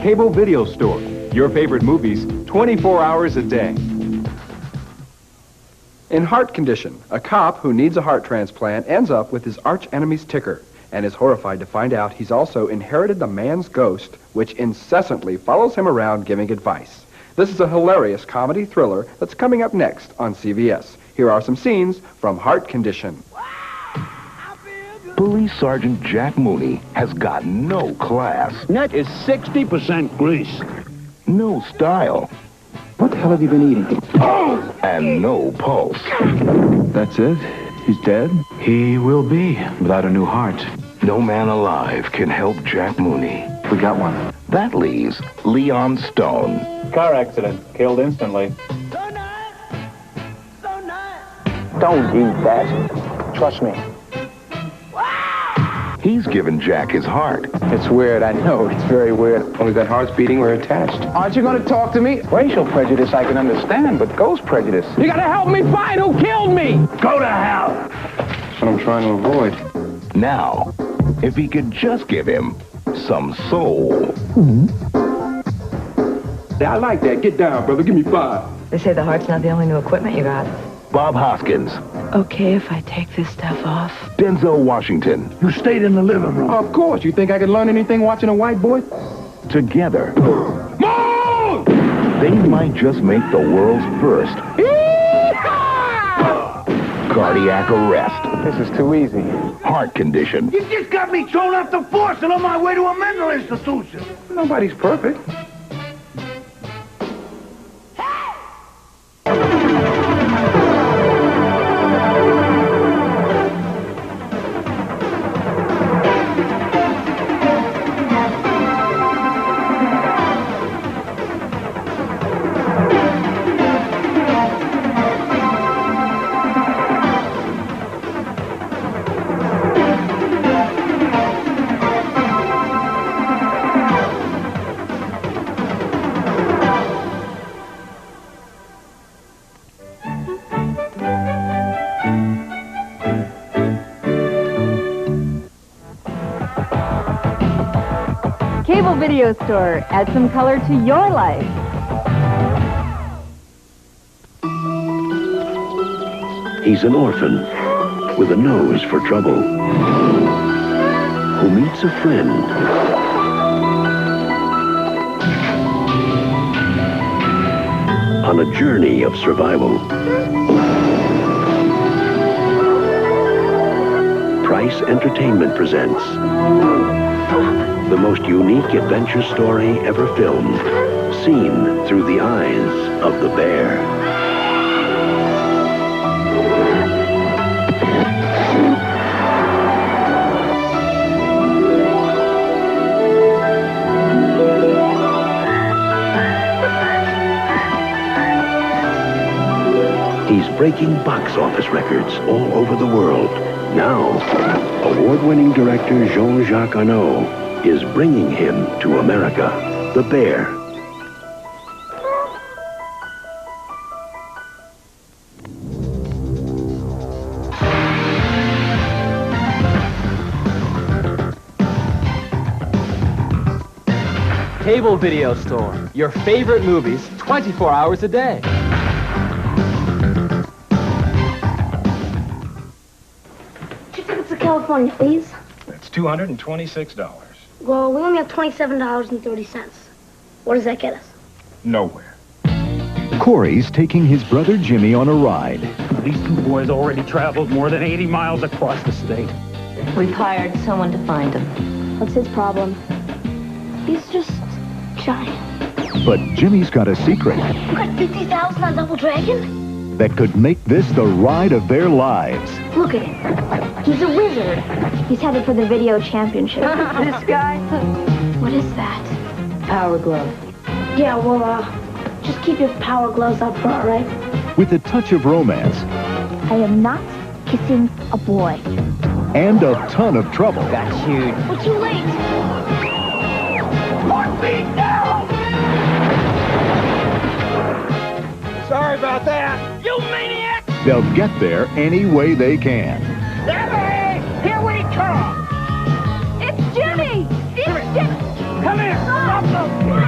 Cable Video Store. Your favorite movies 24 hours a day. In Heart Condition, a cop who needs a heart transplant ends up with his arch-enemy's ticker and is horrified to find out he's also inherited the man's ghost, which incessantly follows him around giving advice. This is a hilarious comedy thriller that's coming up next on CVS. Here are some scenes from Heart Condition. Police Sergeant Jack Mooney has got no class. That is 60% grease. No style. What the hell have you been eating? And no pulse. That's it? He's dead? He will be, without a new heart. No man alive can help Jack Mooney. We got one. That leaves Leon Stone. Car accident. Killed instantly. So nice! So nice! Don't eat that. Trust me. He's given Jack his heart. It's weird, I know. It's very weird. Only that heart's beating, we're attached. Aren't you going to talk to me? Racial prejudice I can understand, but ghost prejudice. You got to help me find who killed me! Go to hell! That's what I'm trying to avoid. Now, if he could just give him some soul. I like that. Get down, brother. Give me 5. They say the heart's not the only new equipment you got. Bob Hoskins. Okay if I take this stuff off? Denzel Washington. You stayed in the living room. Of course. You think I could learn anything watching a white boy? Together, Move! they might just make the world's first cardiac arrest. This is too easy. Heart Condition. You just got me thrown off the force and on my way to a mental institution. Nobody's perfect. Cable Video Store. Add some color to your life. He's an orphan with a nose for trouble who meets a friend on a journey of survival. Price Entertainment presents the most unique adventure story ever filmed, seen through the eyes of the bear. He's breaking box office records all over the world. Now, award-winning director Jean-Jacques Arnaud is bringing him to America. The Bear. Cable Video Store. Your favorite movies 24 hours a day. Two tickets to California, please. That's $226. Well, we only have $27.30. What does that get us? Nowhere. Corey's taking his brother Jimmy on a ride. These two boys already traveled more than 80 miles across the state. We've hired someone to find him. What's his problem? He's just giant. But Jimmy's got a secret You got 50,000 on Double Dragon? that could make this the ride of their lives. Look at him. He's a wizard. He's headed for the video championship. This guy? What is that? Power glove. Yeah, well, just keep your power gloves up front, right? With a touch of romance I am not kissing a boy. and a ton of trouble. That's huge. We're too late. 4 feet down! Sorry about that. You maniac! They'll get there any way they can. Debbie! Here we come! It's Jimmy! It's Jimmy! Come here! Stop those!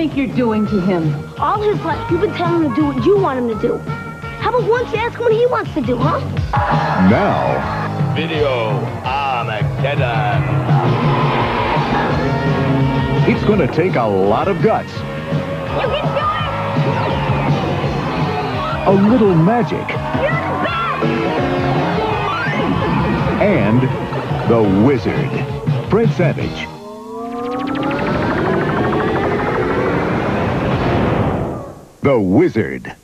think you're doing to him? All his life, you've been telling him to do what you want him to do. How about once you ask him what he wants to do, huh? Now, Video Armageddon. it's going to take a lot of guts, You can do it! a little magic, You're the best! and the wizard, Fred Savage. The Wizard.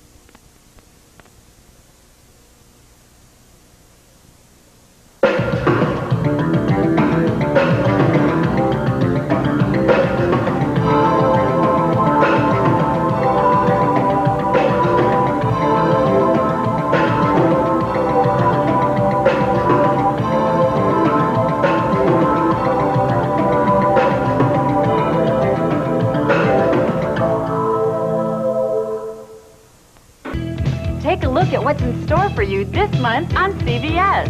Take a look at what's in store for you this month on CVS.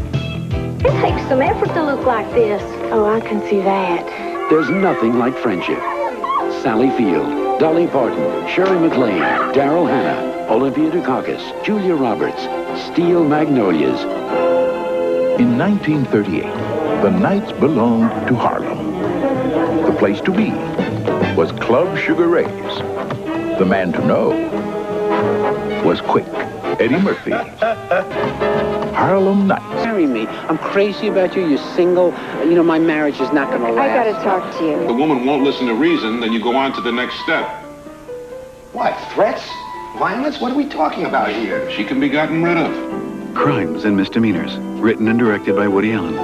It takes some effort to look like this. Oh, I can see that. There's nothing like friendship. Sally Field, Dolly Parton, Shirley MacLaine, Daryl Hannah, Olivia Dukakis, Julia Roberts, Steel Magnolias. In 1938, the nights belonged to Harlem. The place to be was Club Sugar Ray's. The man to know was Quick, Eddie Murphy. Harlem Nights. Marry me. I'm crazy about you. You're single. You know, my marriage is not going to last. I gotta talk to you. The woman won't listen to reason, then you go on to the next step. What, threats? Violence? What are we talking about here? She can be gotten rid of. Crimes and Misdemeanors, written and directed by Woody Allen.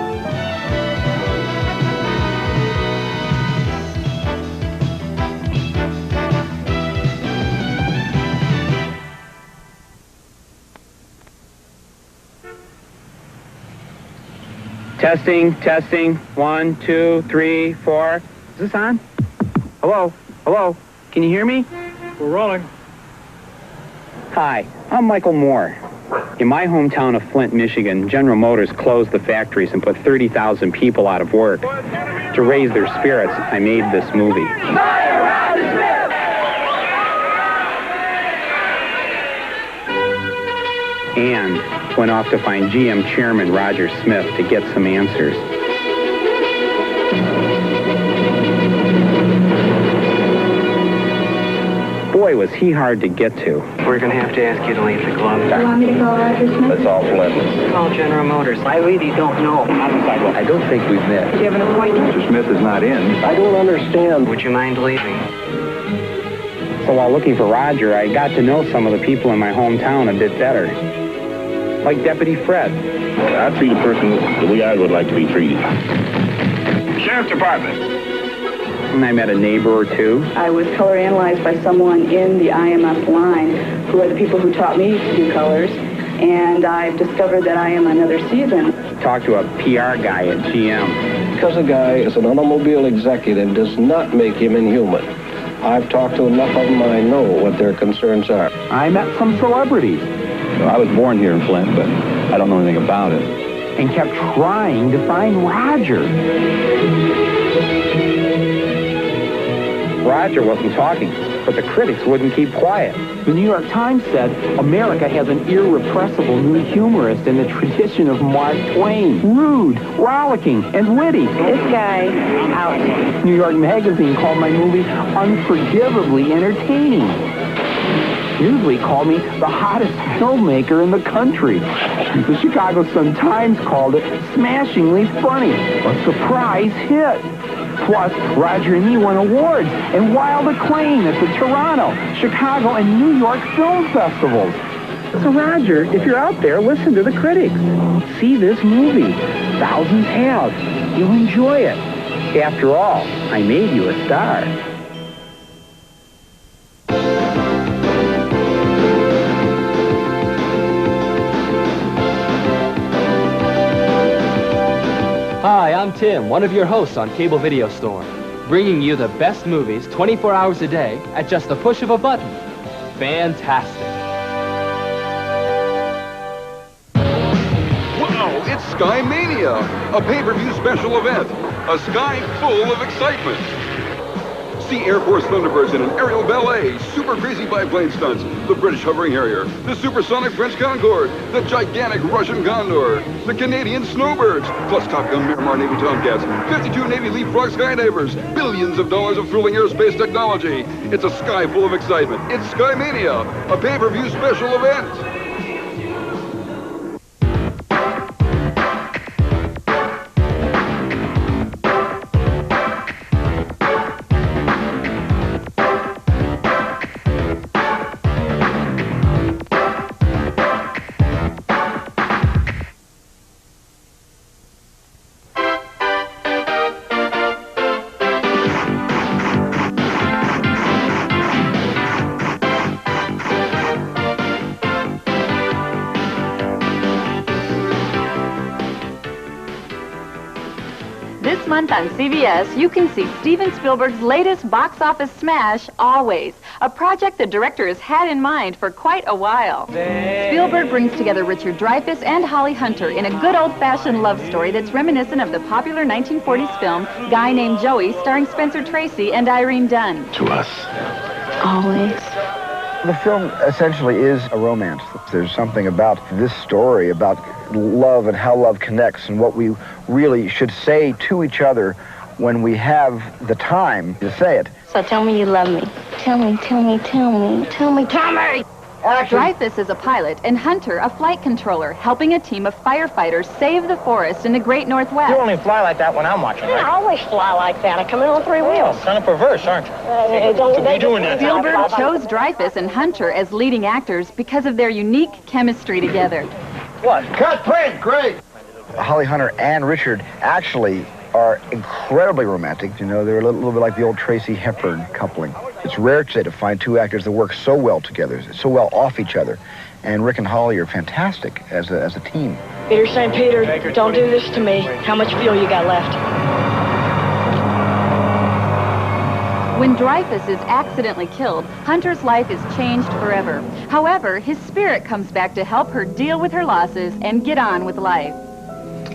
Testing, testing. 1, 2, 3, 4. Is this on? Hello? Hello? Can you hear me? We're rolling. Hi, I'm Michael Moore. In my hometown of Flint, Michigan, General Motors closed the factories and put 30,000 people out of work. To raise their spirits, I made this movie. And went off to find GM Chairman Roger Smith to get some answers. Boy, was he hard to get to. We're going to have to ask you to leave the club. You want me to call Roger Smith? Let's all Flint. Call General Motors. I really don't know. I don't think we've met. Do you have an appointment? Mr. Smith is not in. I don't understand. Would you mind leaving? So while looking for Roger, I got to know some of the people in my hometown a bit better. Like Deputy Fred. I treat a person the way I would like to be treated. Sheriff's Department. And I met a neighbor or two. I was color analyzed by someone in the IMF line, who are the people who taught me to do colors, and I've discovered that I am another season. Talked to a PR guy at GM. Because a guy is an automobile executive does not make him inhuman. I've talked to enough of them, I know what their concerns are. I met some celebrities. I was born here in Flint, but I don't know anything about it. And kept trying to find Roger. Roger wasn't talking, but the critics wouldn't keep quiet. The New York Times said, America has an irrepressible new humorist in the tradition of Mark Twain. Rude, rollicking, and witty. This guy, out. New York Magazine called my movie unforgivably entertaining. Newsweek called me the hottest filmmaker in the country. The Chicago Sun-Times called it smashingly funny. A surprise hit. Plus, Roger and me won awards and wild acclaim at the Toronto, Chicago, and New York film festivals. So, Roger, if you're out there, listen to the critics. See this movie. Thousands have. You'll enjoy it. After all, I made you a star. Hi, I'm Tim, one of your hosts on Cable Video Store, bringing you the best movies 24 hours a day at just the push of a button. Fantastic. Wow, it's Sky Mania, a pay-per-view special event, a sky full of excitement. See Air Force Thunderbirds in an aerial ballet, super crazy biplane stunts, the British hovering Harrier, the supersonic French Concorde, the gigantic Russian Condor, the Canadian Snowbirds, plus Top Gun Miramar Navy Tomcats, 52 Navy Leapfrog skydivers, billions of dollars of thrilling aerospace technology. It's a sky full of excitement. It's Sky Mania, a pay-per-view special event. This month on CVS, you can see Steven Spielberg's latest box office smash, Always, a project the director has had in mind for quite a while. Spielberg brings together Richard Dreyfuss and Holly Hunter in a good old-fashioned love story that's reminiscent of the popular 1940s film Guy Named Joey, starring Spencer Tracy and Irene Dunn. To us. Always. The film essentially is a romance. There's something about this story, about love and how love connects and what we really should say to each other when we have the time to say it. So tell me you love me. Tell me, tell me, tell me, tell me, tell me! Dreyfuss is a pilot and Hunter a flight controller, helping a team of firefighters save the forest in the Great Northwest. You only fly like that when I'm watching, right? I always fly like that. I come in on three wheels. Kind of perverse, aren't you? Don't be doing that. Spielberg chose Dreyfuss and Hunter as leading actors because of their unique chemistry together. What? Cut, print, great! Holly Hunter and Richard actually are incredibly romantic. You know, they're a little bit like the old Tracy Hepburn coupling. It's rare today to find two actors that work so well together, so well off each other. And Rick and Holly are fantastic as a team. Peter St. Peter, don't do this to me. How much fuel you got left? When Dreyfuss is accidentally killed, Hunter's life is changed forever. However, his spirit comes back to help her deal with her losses and get on with life.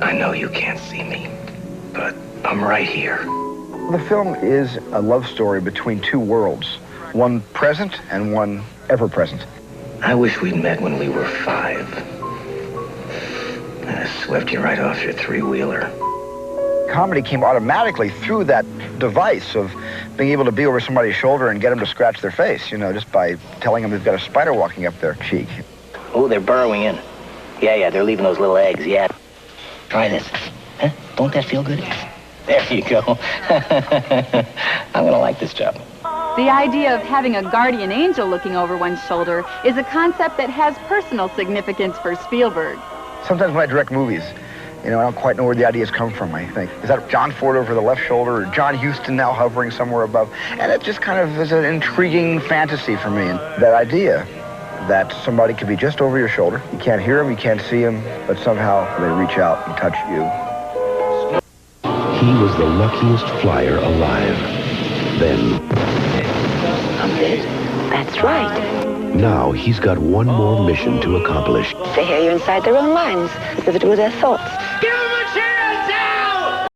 I know you can't see me, but I'm right here. The film is a love story between two worlds, one present and one ever-present. I wish we'd met when we were 5. I'd have swept you right off your three-wheeler. Comedy came automatically through that device of being able to be over somebody's shoulder and get them to scratch their face, you know, just by telling them they've got a spider walking up their cheek. Oh, they're burrowing in. Yeah, they're leaving those little eggs, yeah. Try this. Huh? Don't that feel good? There you go. I'm gonna like this job. The idea of having a guardian angel looking over one's shoulder is a concept that has personal significance for Spielberg. Sometimes when I direct movies, you know, I don't quite know where the ideas come from, I think. Is that John Ford over the left shoulder or John Huston now hovering somewhere above? And it just kind of is an intriguing fantasy for me. And that idea that somebody could be just over your shoulder. You can't hear them, you can't see them, but somehow they reach out and touch you. He was the luckiest flyer alive. Then... I'm dead. That's right. Now he's got one more mission to accomplish. They hear you inside their own minds, as if it were their thoughts. Give him a chance out!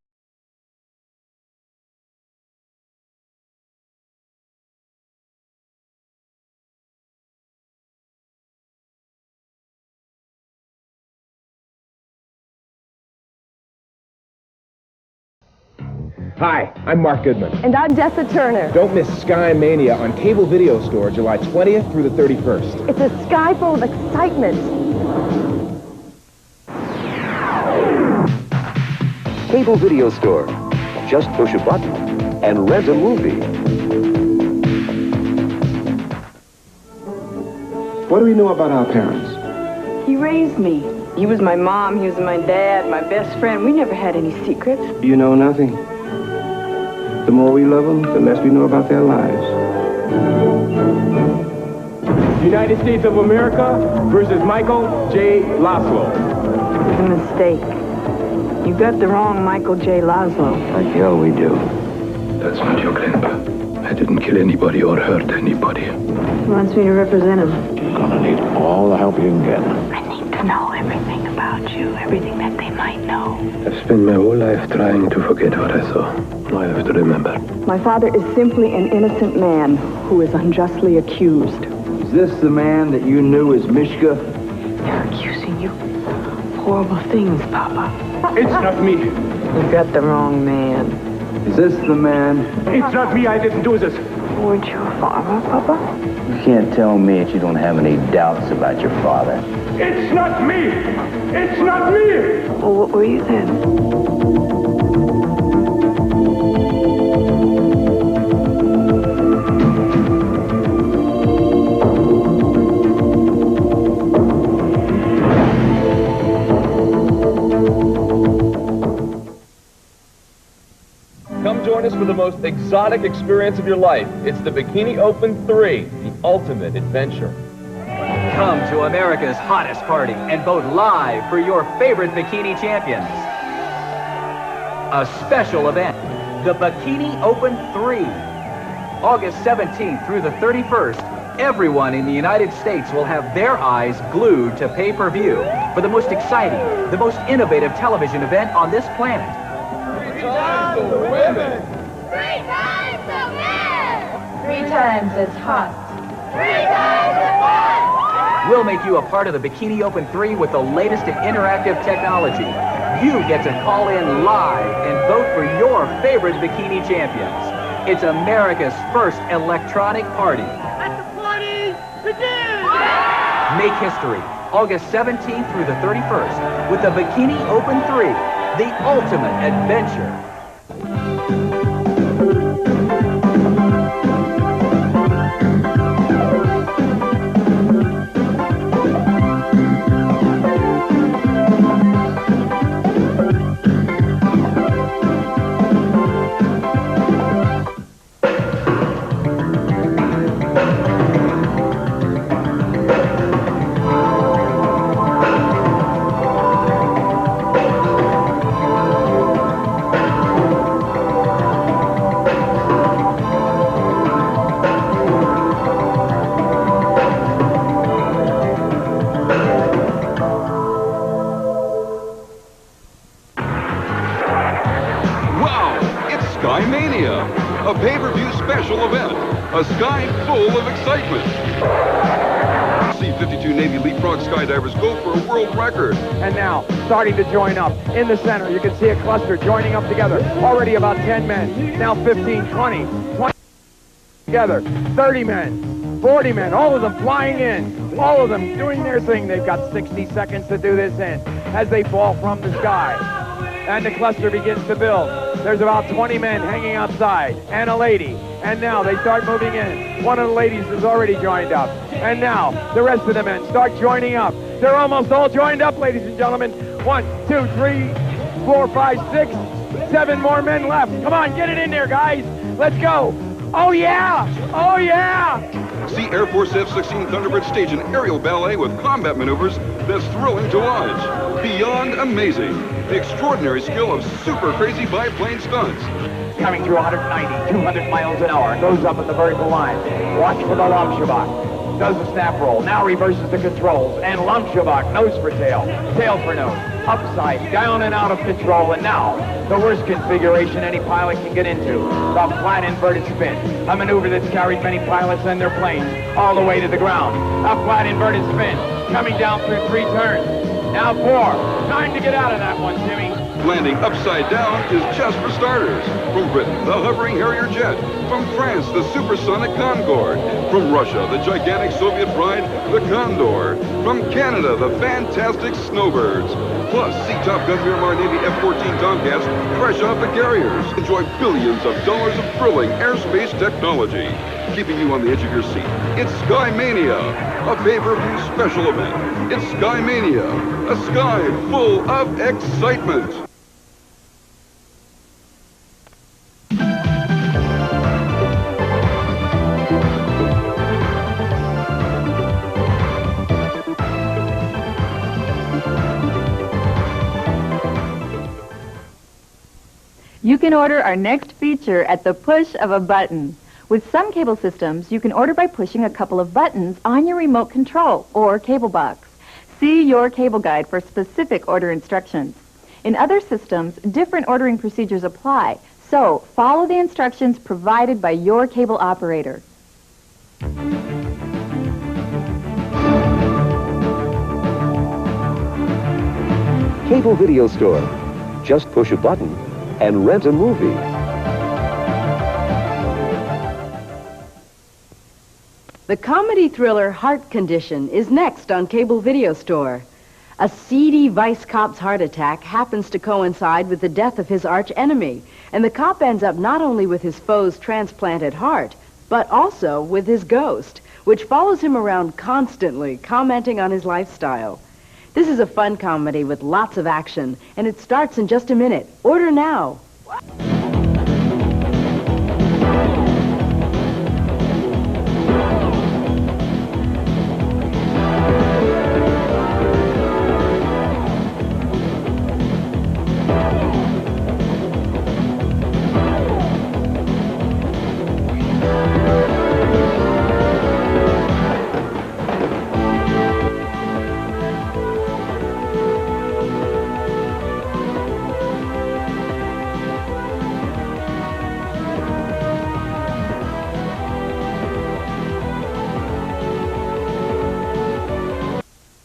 Hi, I'm Mark Goodman. And I'm Dessa Turner. Don't miss Sky Mania on Cable Video Store, July 20th through the 31st. It's a sky full of excitement. Cable Video Store. Just push a button and rent a movie. What do we know about our parents? He raised me. He was my mom, he was my dad, my best friend. We never had any secrets. You know nothing. The more we love them, the less we know about their lives. United States of America versus Michael J. Laszlo. It was a mistake. You got the wrong Michael J. Laszlo. Like hell we do. That's not your claim. I didn't kill anybody or hurt anybody. He wants me to represent him. You're gonna need all the help you can get. I need to know everything about you, everything that they might know. I've spent my whole life trying to forget what I saw. do I have to remember? My father is simply an innocent man who is unjustly accused. Is this the man that you knew as Mishka? They're accusing you of horrible things, Papa. It's not me. You've got the wrong man. Is this the man? It's not me. I didn't do this. Weren't you a farmer, Papa? You can't tell me that you don't have any doubts about your father. It's not me. It's not me. Well, what were you then? Come join us for the most exotic experience of your life. It's the Bikini Open 3, the ultimate adventure. Come to America's hottest party and vote live for your favorite bikini champions. A special event, the Bikini Open 3. August 17th through the 31st, everyone in the United States will have their eyes glued to pay-per-view for the most exciting, the most innovative television event on this planet. 3 times the women! 3 times the men! 3 times as hot. 3 times the fun! We'll make you a part of the Bikini Open 3 with the latest in interactive technology. You get to call in live and vote for your favorite bikini champions. It's America's first electronic party. Let the party begin! Make history, August 17th through the 31st, with the Bikini Open 3, the ultimate adventure. Mania, a pay-per-view special event, a sky full of excitement. C-52 Navy leapfrog skydivers go for a world record. And now, starting to join up. In the center, you can see a cluster joining up together. Already about 10 men. Now 15, 20 together. 30 men, 40 men, all of them flying in. All of them doing their thing. They've got 60 seconds to do this in as they fall from the sky. And the cluster begins to build. There's about 20 men hanging outside, and a lady. And now they start moving in. One of the ladies has already joined up. And now the rest of the men start joining up. They're almost all joined up, ladies and gentlemen. 1, 2, 3, 4, 5, 6, 7 more men left. Come on, get it in there, guys. Let's go. Oh, yeah. Oh, yeah. See Air Force F-16 Thunderbird stage an aerial ballet with combat maneuvers that's thrilling to watch. Beyond amazing. The extraordinary skill of super crazy biplane stunts. Coming through 190, 200 miles an hour. Goes up at the vertical line. Watch for the Lomshabak. Does the snap roll. Now reverses the controls. And Lomshabak, nose for tail. Tail for nose. Upside, down and out of control. And now, the worst configuration any pilot can get into. The flat inverted spin. A maneuver that's carried many pilots and their planes all the way to the ground. A flat inverted spin. Coming down through 3 turns. Now 4. Time to get out of that one, Jimmy. Landing upside down is just for starters. From Britain, the hovering Harrier jet. From France, the supersonic Concorde. From Russia, the gigantic Soviet pride, the Condor. From Canada, the fantastic Snowbirds. Plus, see Top Gun Miramar Navy F-14 Tomcats fresh off the carriers. Enjoy billions of dollars of thrilling airspace technology. Keeping you on the edge of your seat. It's Sky Mania, a pay-per-view special event. It's Sky Mania, a sky full of excitement. You can order our next feature at the push of a button. With some cable systems, you can order by pushing a couple of buttons on your remote control or cable box. See your cable guide for specific order instructions. In other systems, different ordering procedures apply, So, follow the instructions provided by your cable operator. Cable Video Store. Just push a button and rent a movie. The comedy thriller Heart Condition is next on Cable Video Store. A seedy vice cop's heart attack happens to coincide with the death of his arch enemy, and the cop ends up not only with his foe's transplanted heart, but also with his ghost, which follows him around constantly, commenting on his lifestyle. This is a fun comedy with lots of action, and it starts in just a minute. Order now.